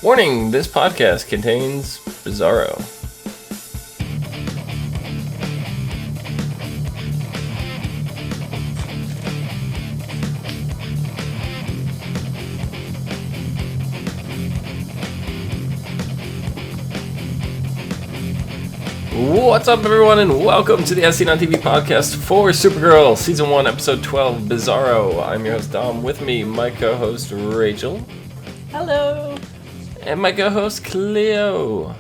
Warning, this podcast contains Bizaro. What's up, everyone, and welcome to the As Seen on TV podcast for Supergirl, Season 1, Episode 12, Bizaro. I'm your host, Dom. With me, my co-host, Rachel. Hello. And my co-host, Cleo.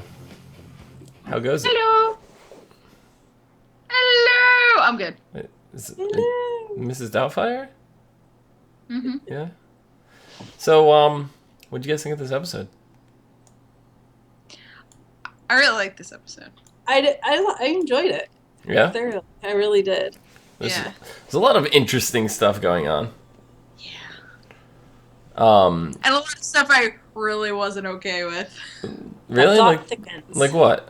How goes it? Hello. Hello. I'm good. Hello. Mrs. Doubtfire? Mm-hmm. Yeah. So, what'd you guys think of this episode? I really like this episode. I enjoyed it. Yeah? Thoroughly. I really did. There's Yeah. a lot of interesting stuff going on. Yeah. Um, And a lot of stuff I really wasn't okay with. really? Plot thickens. Like what?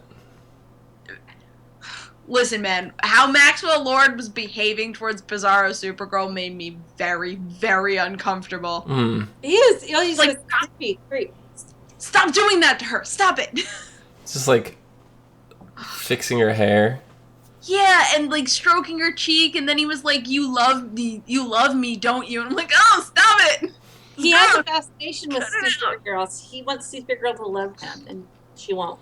Listen, man, how Maxwell Lord was behaving towards Bizarro Supergirl made me very, very uncomfortable. He is. He's Like, like creep. Stop doing that to her. Stop it. It's just like fixing her hair. Yeah, and like stroking her cheek, and then he was like, "You love me, don't you?" And I'm like, "Oh, stop it." He has a fascination with Supergirl. He wants Supergirl to love him, and she won't.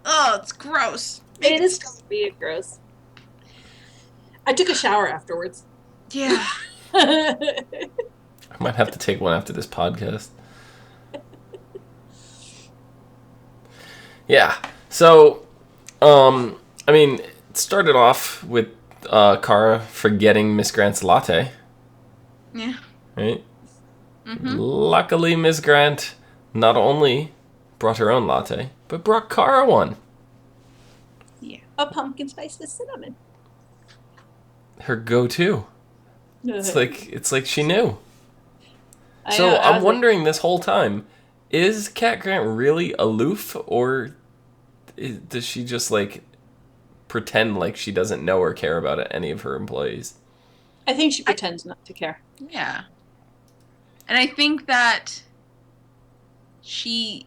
Oh, it's gross. It is be gross. I took a shower afterwards. Yeah. I might have to take one after this podcast. Yeah. So, I mean, it started off with Kara forgetting Miss Grant's latte, Yeah. right? Mm-hmm. Luckily, Miss Grant not only brought her own latte, but brought Kara one. A pumpkin spice with cinnamon. Her go-to. It's like she knew. I So know, I I'm was wondering this whole time, is Cat Grant really aloof, or does she just like pretend like she doesn't know or care about any of her employees? I think she pretends not to care. Yeah. And I think that she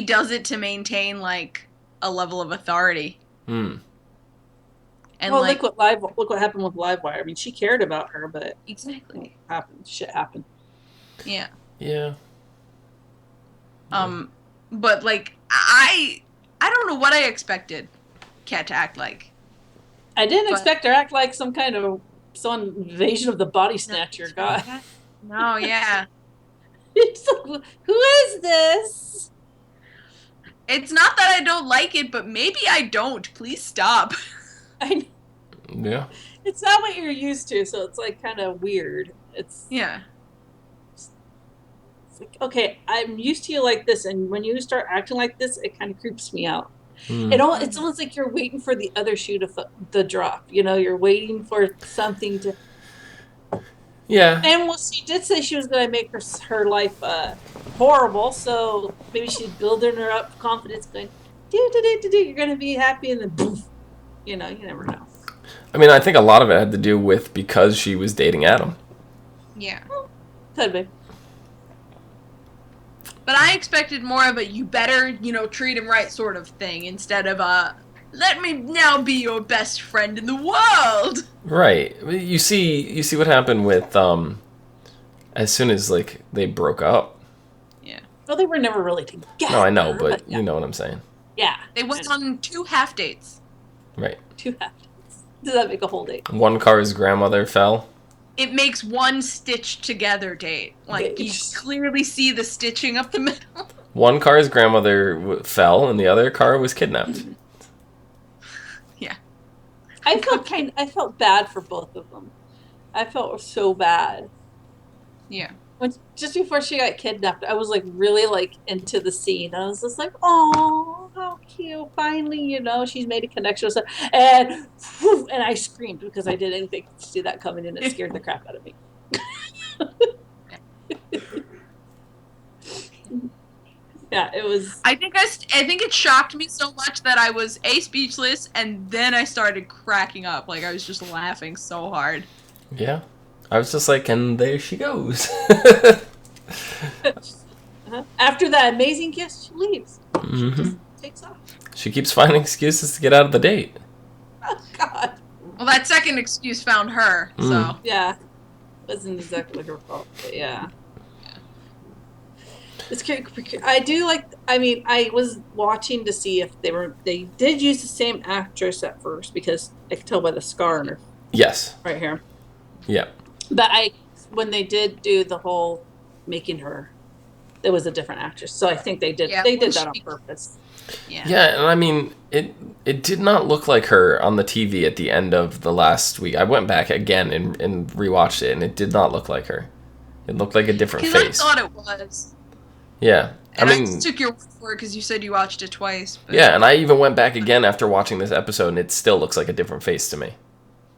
does it to maintain like a level of authority. And Well, like look what happened with Livewire. I mean, she cared about her, but exactly. shit happened. Yeah. Yeah. But like I don't know what I expected Cat to act like. I didn't But- expect her to act like some invasion of the body snatcher guy. No, yeah. It's like, who is this? It's not that I don't like it, but maybe I don't. Please stop. Yeah. It's not what you're used to, so it's like kind of weird. It's Yeah. like, okay, I'm used to you like this, and when you start acting like this, it kind of creeps me out. Mm. It's almost like you're waiting for the other shoe to drop. You know, you're waiting for something to. Yeah. And well, she did say she was going to make her life horrible, so maybe she's building her up confidence, going, you're going to be happy, and then boom. You know, you never know. I mean, I think a lot of it had to do with because she was dating Adam. Yeah. Could be. But I expected more of a you better, treat him right sort of thing instead of let me now be your best friend in the world. Right. You see what happened with as soon as like they broke up. Yeah. Well, they were never really together. No, I know, but yeah. you know what I'm saying. Yeah. They went on 2 half dates. Right. 2 half. Does that make a whole date? One Kara's grandmother fell. It makes one stitched together date. Like, you clearly see the stitching up the middle. One Kara's grandmother fell, and the other Kara was kidnapped. Yeah. I felt bad for both of them. I felt so bad. Yeah. Just before she got kidnapped, I was like really like into the scene. I was just like, oh, how cute! Finally, she's made a connection with her. And whew, and I screamed because I didn't think to see that coming, and it scared the crap out of me. Yeah, it was. I think it shocked me so much that I was speechless, and then I started cracking up. Like I was just laughing so hard. Yeah. I was just like, and there she goes. After that amazing kiss, she leaves. She just takes off. She keeps finding excuses to get out of the date. Oh, God. Well, that second excuse found her, so. Yeah. Wasn't exactly her fault, but yeah. It's I do like. I mean, I was watching to see if they did use the same actress at first because I could tell by the scar on her. Yes. Right here. Yeah. But when they did do the whole making her, it was a different actress. So I think they did that on purpose. Yeah. Yeah, and I mean, it did not look like her on the TV at the end of the last week. I went back again and rewatched it, and it did not look like her. It looked like a different face. I thought it was. Yeah. And I just took your word for it because you said you watched it twice. But... Yeah, and I even went back again after watching this episode, and it still looks like a different face to me.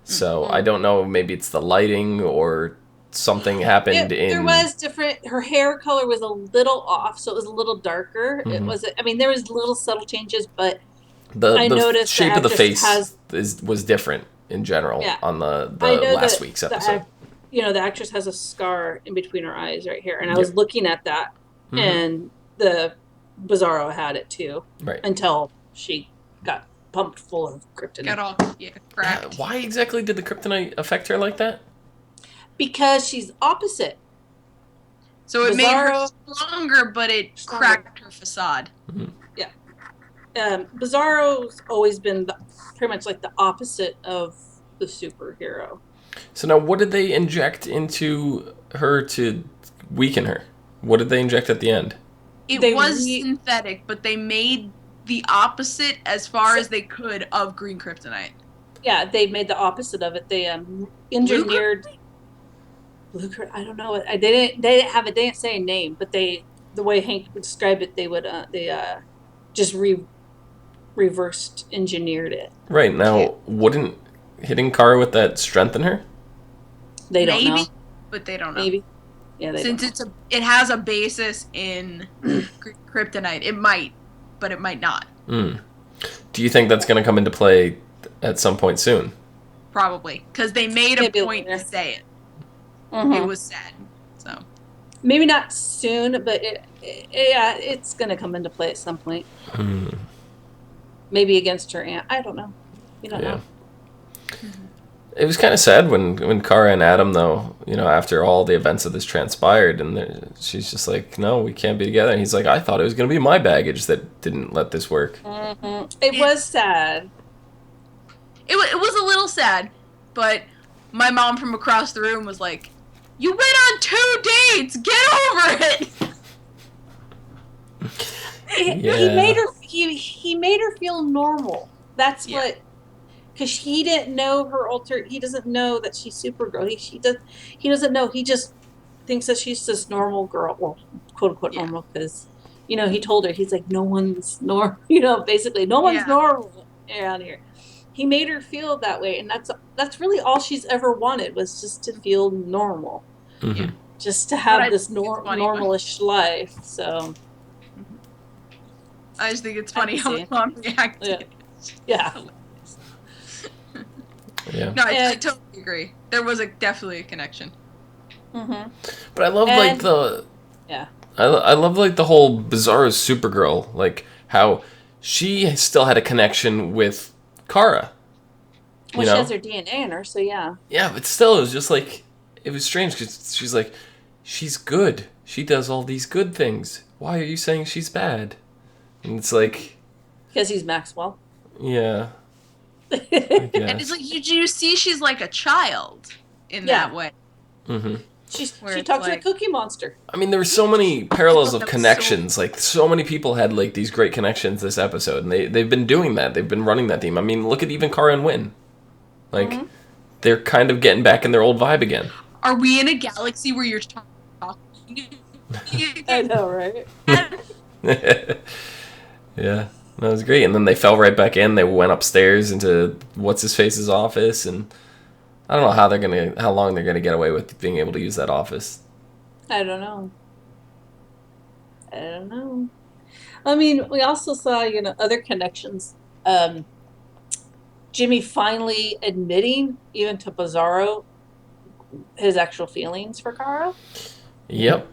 So I don't know, maybe it's the lighting or something happened There was different. Her hair color was a little off, so it was a little darker. It was. I mean, there was little subtle changes, but I noticed the shape of the face was different in general on the last week's episode. The actress has a scar in between her eyes right here, and I was looking at that, and the Bizaro had it too, right? Until she got pumped full of kryptonite. Got all cracked. Why exactly did the kryptonite affect her like that? Because she's opposite. So it made her stronger, but it cracked her facade. Yeah. Bizaro's always been pretty much like the opposite of the superhero. So now what did they inject into her to weaken her? What did they inject at the end? It was synthetic, but they made the opposite as far as they could of green kryptonite. Yeah, they made the opposite of it. They engineered... I don't know. They didn't say a name, but the way Hank would describe it, they just reversed engineered it. Right. Now, wouldn't hitting Kara with that strengthen her? They don't know. But they don't know. Maybe. Yeah, Since it has a basis in kryptonite, it might, but it might not. Do you think that's going to come into play at some point soon? Probably, because they made a point to say it. It was said, so maybe not soon, but it's going to come into play at some point. Maybe against her aunt. I don't know. You don't know. It was kind of sad when Kara and Adam, though, after all the events of this transpired, and she's just like, no, we can't be together. And he's like, I thought it was going to be my baggage that didn't let this work. It was sad. It was a little sad, but my mom from across the room was like, you went on 2 dates! Get over it! He made her feel normal. That's what... Because he didn't know her he doesn't know that she's Supergirl. He doesn't know. He just thinks that she's this normal girl. Well, quote-unquote normal, because, he told her, he's like, no one's normal. Basically, no one's normal around here. He made her feel that way, and that's really all she's ever wanted, was just to feel normal. Just to have this normalish life, so... I just think it's funny how my mom reacted. Yeah. Yeah. No, I totally agree. There was definitely a connection. But I love I love the whole Bizarro Supergirl, like how she still had a connection with Kara. Well, she has her DNA in her, so yeah. Yeah, but still, it was just like, it was strange because she's like, she's good. She does all these good things. Why are you saying she's bad? And it's like, because he's Maxwell. Yeah. And it's like, you see she's like a child in that way. She talks to a Cookie Monster. I mean, there were so many parallels of connections. Like, so many people had like these great connections this episode, and they've been doing that. They've been running that theme. I mean, look at even Kara and Wynn. Like, they're kind of getting back in their old vibe again. Are we in a galaxy where you're talking? I know, right? Yeah, that was great. And then they fell right back in. They went upstairs into what's-his-face's office, and I don't know how long they're gonna get away with being able to use that office. I don't know. I mean, we also saw, other connections. Jimmy finally admitting, even to Bizarro, his actual feelings for Kara. Yep.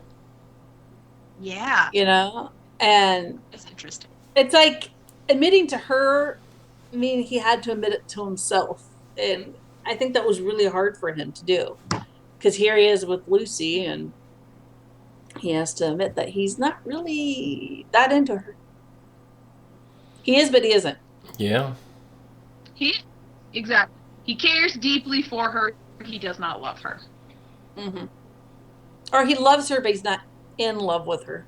Yeah. You know? And That's interesting. it's like admitting to her, I mean, he had to admit it to himself. And I think that was really hard for him to do. Because here he is with Lucy, and he has to admit that he's not really that into her. He is, but he isn't. Yeah. Exactly. He cares deeply for her. He does not love her. Mm-hmm. Or he loves her, but he's not in love with her.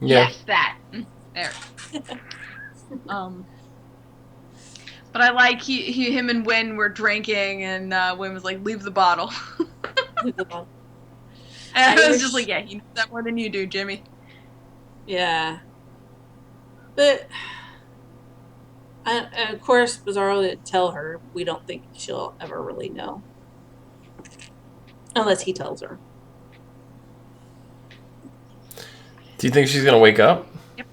Yeah. Yes, that. There. But I like him and Wynn were drinking, and Wynn was like, "Leave the bottle." And I was just like, "Yeah, he knows that more than you do, Jimmy." Yeah. But, and of course, Bizarro didn't tell her. We don't think she'll ever really know. Unless he tells her. Do you think she's gonna wake up? Yep.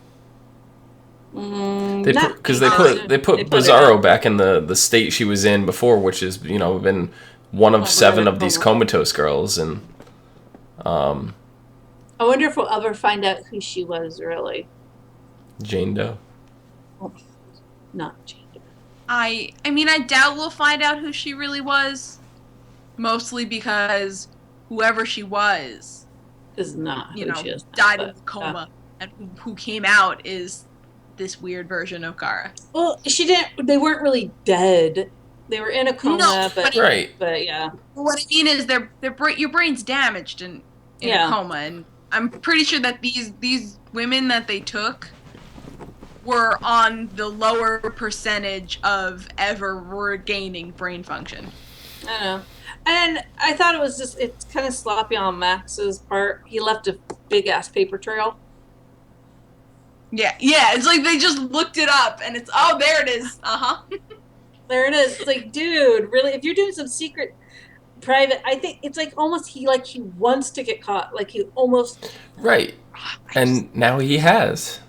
They put Bizarro back in the state she was in before, which is been one of 7 of these comatose girls, and I wonder if we'll ever find out who she was really. Jane Doe. Oh, not Jane Doe. I mean, I doubt we'll find out who she really was, mostly because whoever she was is not who she is. Died in a coma, and who came out is this weird version of Kara. Well, they weren't really dead. They were in a coma, but yeah. What I mean is your brain's damaged in a coma, and I'm pretty sure that these women that they took were on the lower percentage of ever regaining brain function. I don't know. And I thought it's kind of sloppy on Max's part. He left a big ass paper trail. Yeah, it's like they just looked it up, and it's, oh, there it is. There it is. It's like, dude, really? If you're doing some secret, private, I think it's like almost he wants to get caught. Like he almost. Right. And now he has.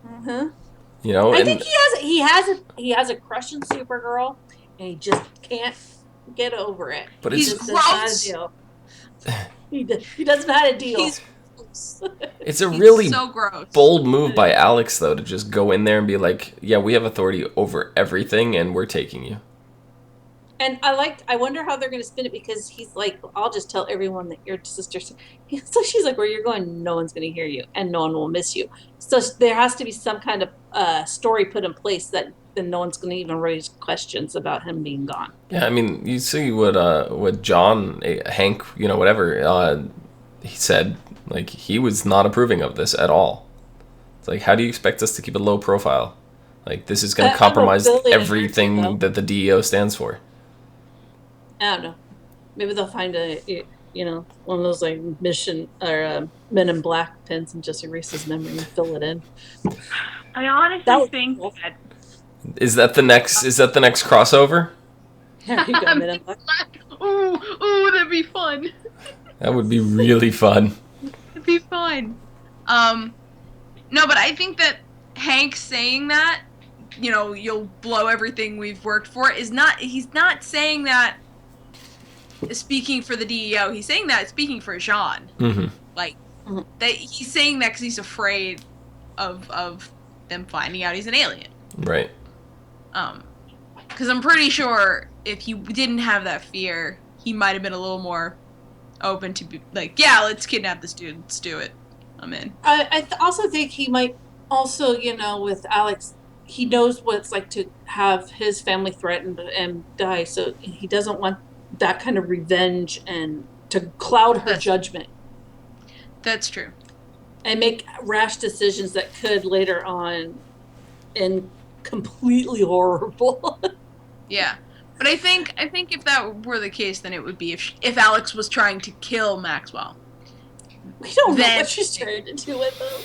Uh-huh. I think he has a crush on Supergirl, and he just can't get over it. But he's gross. He doesn't know how to deal. It's a really so gross. Bold move by Alex, though, to just go in there and be like, yeah, we have authority over everything, and we're taking you. And I wonder how they're going to spin it, because he's like, I'll just tell everyone that your sister. So she's like, where you're going, no one's going to hear you, and no one will miss you. So there has to be some kind of story put in place that then no one's going to even raise questions about him being gone. Yeah, I mean, you see what John, Hank, whatever, he said. Like, he was not approving of this at all. It's like, how do you expect us to keep a low profile? Like, this is going to compromise everything that the DEO stands for. I don't know. Maybe they'll find one of those like mission or Men in Black pens and just erase his memory and fill it in. I honestly think that is that the next crossover? There you go, Men in Black. Ooh, that'd be fun. That would be really fun. It'd be fun. No, but I think that Hank saying that, you'll blow everything we've worked for, he's not saying that speaking for the DEO. He's saying that speaking for Jean. Mm-hmm. Like, that he's saying that because he's afraid of them finding out he's an alien. Right. Because I'm pretty sure if he didn't have that fear, he might have been a little more open to be like, yeah, let's kidnap this dude. Let's do it. I'm in. I also think he might also, with Alex, he knows what it's like to have his family threatened and die. So he doesn't want that kind of revenge and to cloud her judgment. That's true. And make rash decisions that could later on end completely horrible. Yeah. But I think if that were the case, then it would be if Alex was trying to kill Maxwell. We don't know what she's trying to do with him.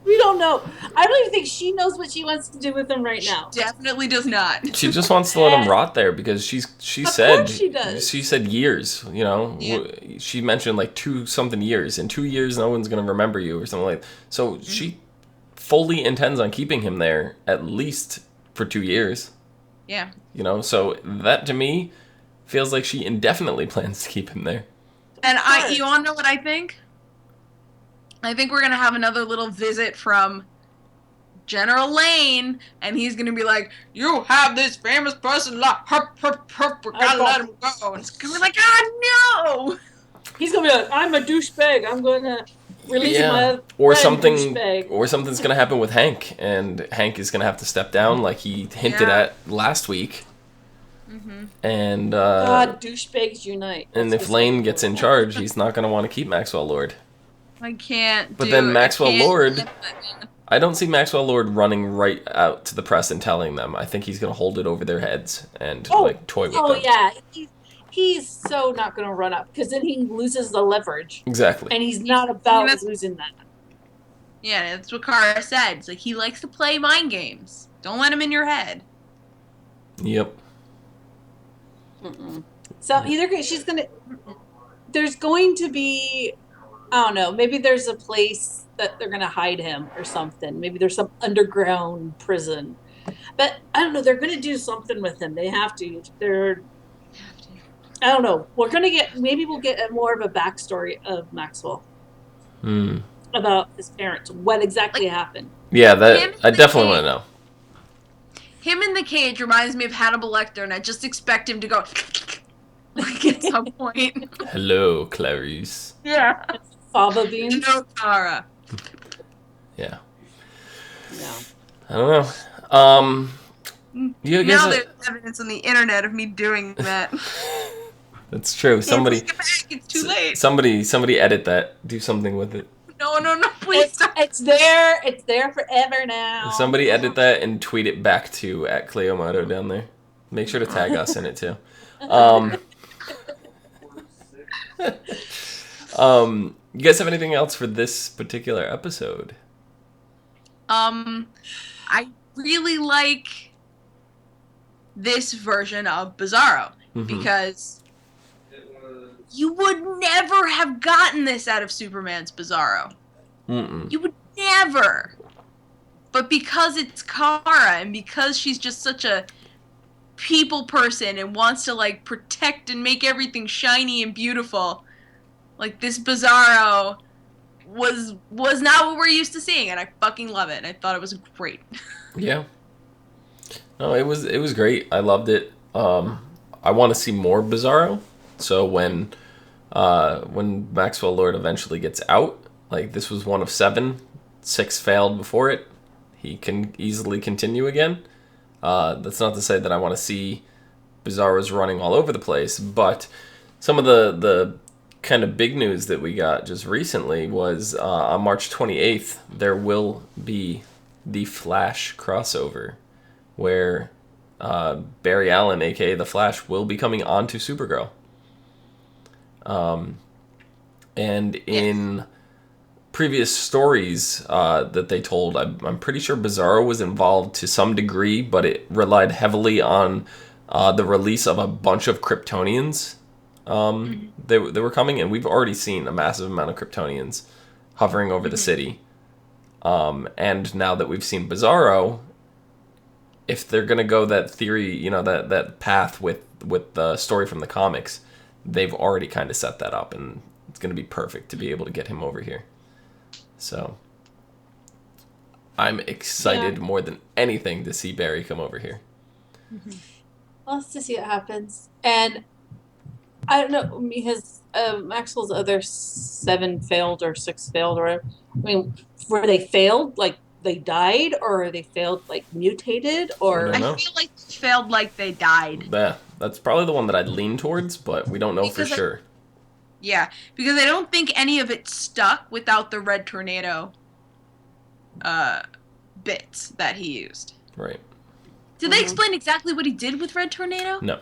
We don't know. I don't even think she knows what she wants to do with him right now. She definitely does not. She just wants to let him rot there because she said she does. She said years. Yeah. She mentioned like 2-something years. In 2 years, no one's gonna remember you or something like that. So she fully intends on keeping him there at least for 2 years. Yeah. So that to me feels like she indefinitely plans to keep him there. And you want to know what I think? I think we're gonna have another little visit from General Lane, and he's gonna be like, "You have this famous person locked. Herp, herp, herp, we gotta let him go." And it's gonna be like, no! He's gonna be like, I'm a douchebag. I'm gonna release my or friend something, douchebag. or something's gonna happen with Hank, and Hank is gonna have to step down, like he hinted at last week. Mm-hmm. And God, douchebags unite. and if Lane gets in charge, he's not gonna want to keep Maxwell Lord. I can't. But then Maxwell Lord, I don't see Maxwell Lord running right out to the press and telling them. I think he's gonna hold it over their heads and toy with them. Oh yeah, he's so not gonna run up because then he loses the leverage. Exactly. And he's not about losing that. Yeah, that's what Kara said. It's like he likes to play mind games. Don't let him in your head. Yep. So she's gonna. There's going to be, I don't know. Maybe there's a place that they're gonna hide him or something. Maybe there's some underground prison. But I don't know. They're gonna do something with him. They have to. I don't know. We'll get more of a backstory of Maxwell. About his parents. What exactly happened. Yeah, I definitely want to know. Him in the cage reminds me of Hannibal Lecter, and I just expect him to go like at some point. Hello, Clarice. Yeah. Fava beans. Hello, Kara. Yeah. No. I don't know. Now there's evidence on the internet of me doing that. That's true. Somebody. It's too late. Somebody edit that. Do something with it. No, please stop. It's there. It's there forever now. Somebody edit that and tweet it back to @Cleomoto down there. Make sure to tag us in it too. You guys have anything else for this particular episode? I really like this version of Bizaro because you would never have gotten this out of Superman's Bizarro. You would never. But because it's Kara and because she's just such a people person and wants to like protect and make everything shiny and beautiful, like this Bizarro was not what we're used to seeing, and I fucking love it. And I thought it was great. Yeah. No, it was great. I loved it. I want to see more Bizarro. So when Maxwell Lord eventually gets out, like this was one of 7, 6 failed before it, he can easily continue again. That's not to say that I want to see Bizarros running all over the place, but some of the kind of big news that we got just recently was on March 28th, there will be the Flash crossover where Barry Allen, aka the Flash, will be coming onto Supergirl. And in previous stories that they told, I'm pretty sure Bizarro was involved to some degree, but it relied heavily on the release of a bunch of Kryptonians. They were coming, and we've already seen a massive amount of Kryptonians hovering over the city. And now that we've seen Bizarro, if they're gonna go that theory, that path with the story from the comics, they've already kind of set that up, and it's gonna be perfect to be able to get him over here. So I'm excited more than anything to see Barry come over here. Well, let's just see what happens. And I don't know, because Maxwell's other 7 failed or 6 failed, or I mean, were they failed like they died, or are they failed like mutated, or I feel like they failed like they died. Yeah, that's probably the one that I'd lean towards, but we don't know for sure. Yeah, because I don't think any of it stuck without the Red Tornado bits that he used. Right. Did they explain exactly what he did with Red Tornado? No.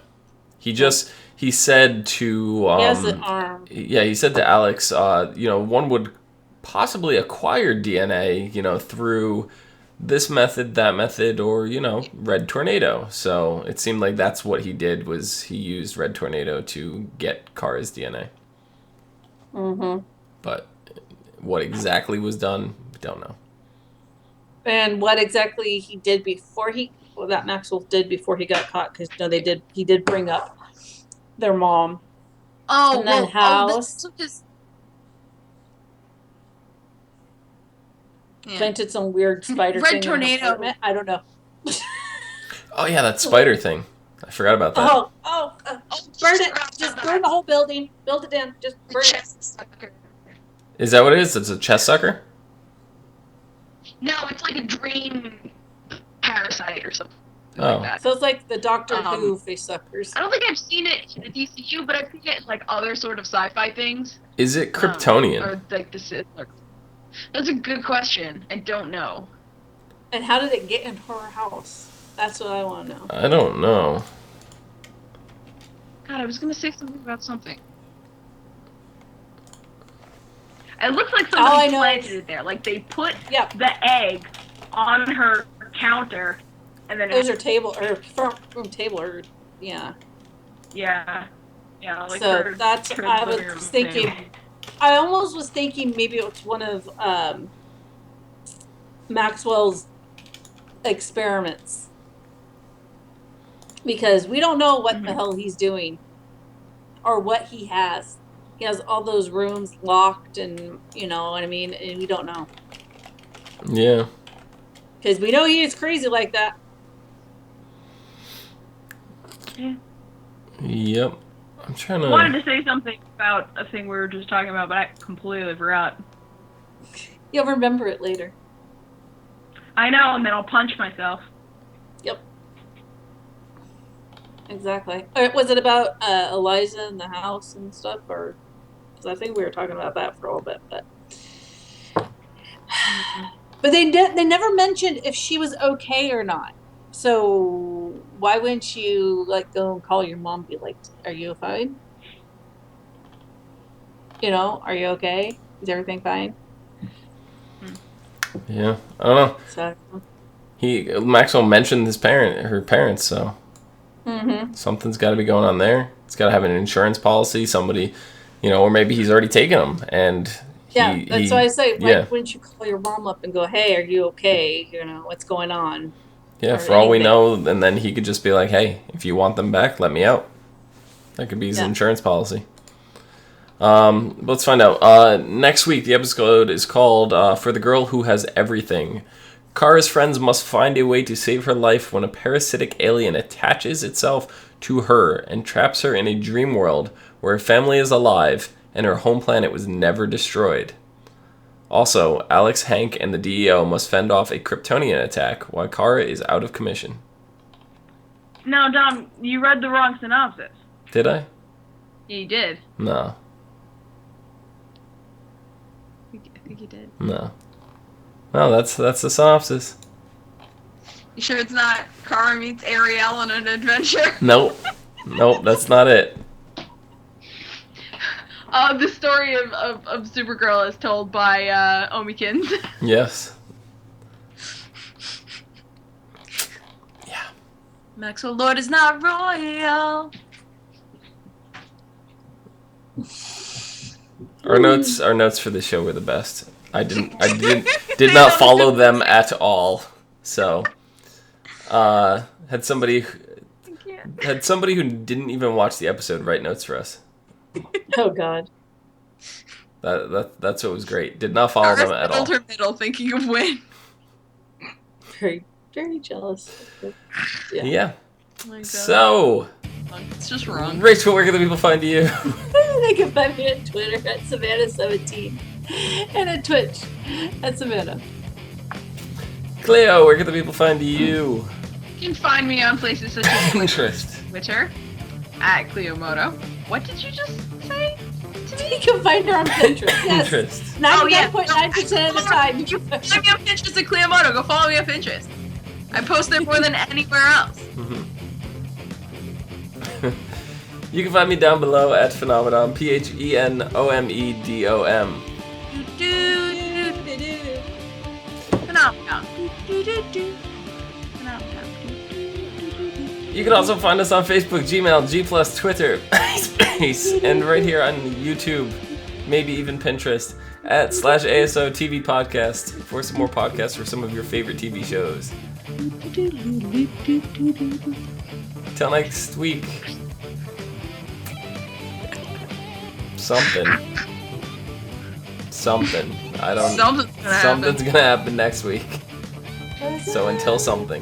He said to he has an arm. Yeah, he said to Alex, one would possibly acquire DNA, through this method, that method, or, Red Tornado. So it seemed like that's what he did, was he used Red Tornado to get Kara's DNA. But what exactly was done, we don't know. And what exactly he did that Maxwell did before he got caught, because he did bring up their mom. Oh, and then house. Yeah. Planted some weird spider Red thing in her tornado. apartment. I don't know. Oh yeah, that spider thing. I forgot about that. Burn it. Just burn the whole building. Build it in. Just burn it. Chest sucker. Is that what it is? It's a chest sucker? No, it's like a dream parasite or something Oh. like that. So it's like the Doctor Who face suckers. I don't think I've seen it in the DCU, but I've seen it in like other sort of sci-fi things. Is it Kryptonian? Or like the Sith. That's a good question. I don't know. And how did it get in her house? That's what I want to know. I don't know. God, I was gonna say something about something. It looks like somebody planted it there. Like they put the egg on her counter, and then it was her table or front room table, or yeah. Like so that's I was thinking. I almost was thinking maybe it was one of Maxwell's experiments, because we don't know what the hell he's doing or what he has. He has all those rooms locked, and you know what I mean, and we don't know. Yeah. Because we know he is crazy like that. Yeah. Yep. I'm trying to... I wanted to say something about a thing we were just talking about, but I completely forgot. You'll remember it later. I know, and then I'll punch myself. Yep. Exactly. Was it about Eliza in the house and stuff, or? Because I think we were talking about that for a little bit, but they never mentioned if she was okay or not. So why wouldn't you like go and call your mom and be like, "Are you fine? You know, are you okay? Is everything fine?" Yeah, I don't know. So Maxwell mentioned her parents, so something's got to be going on there. It's got to have an insurance policy. Somebody, you know, or maybe he's already taken them, and that's why I say, why wouldn't you call your mom up and go, "Hey, are you okay? You know, what's going on?" Yeah, for all we know, and then he could just be like, "Hey, if you want them back, let me out." That could be his insurance policy. Let's find out. Next week, the episode is called For the Girl Who Has Everything. Kara's friends must find a way to save her life when a parasitic alien attaches itself to her and traps her in a dream world where her family is alive and her home planet was never destroyed. Also, Alex, Hank, and the DEO must fend off a Kryptonian attack while Kara is out of commission. No, Dom, you read the wrong synopsis. Did I? Yeah, you did. No. I think you did. No. No, that's the synopsis. You sure it's not Kara meets Ariel on an adventure? Nope. Nope, that's not it. The story of Supergirl is told by Omikins. Yes. Yeah. Maxwell Lord is not royal. Our notes for the show were the best. I did not follow them at all. So, had somebody who didn't even watch the episode write notes for us. Oh God. That's what was great. Did not follow them at all. Middle thinking of Win. Very, very jealous. Yeah. Oh my God. So, it's just wrong. Rachel, where can the people find you? They can find me on Twitter at Savannah17 and at Twitch at Savannah. Cleo, where can the people find you? You can find me on places such as Pinterest. Twitter at Cleomoto. What did you just say to me? You can find her on Pinterest. Yes. Pinterest. 99.9% of the time. You follow me on Pinterest at Cleomoto. Go follow me on Pinterest. I post there more than anywhere else. You can find me down below at Phenomenon, PHENOMEDOM. Phenomenon. You can also find us on Facebook, Gmail, G+, Twitter, Space, and right here on YouTube, maybe even Pinterest, at /ASO TV Podcast for some more podcasts for some of your favorite TV shows. Till next week. Something. I don't. Something's gonna happen. Something's gonna happen next week. So until something.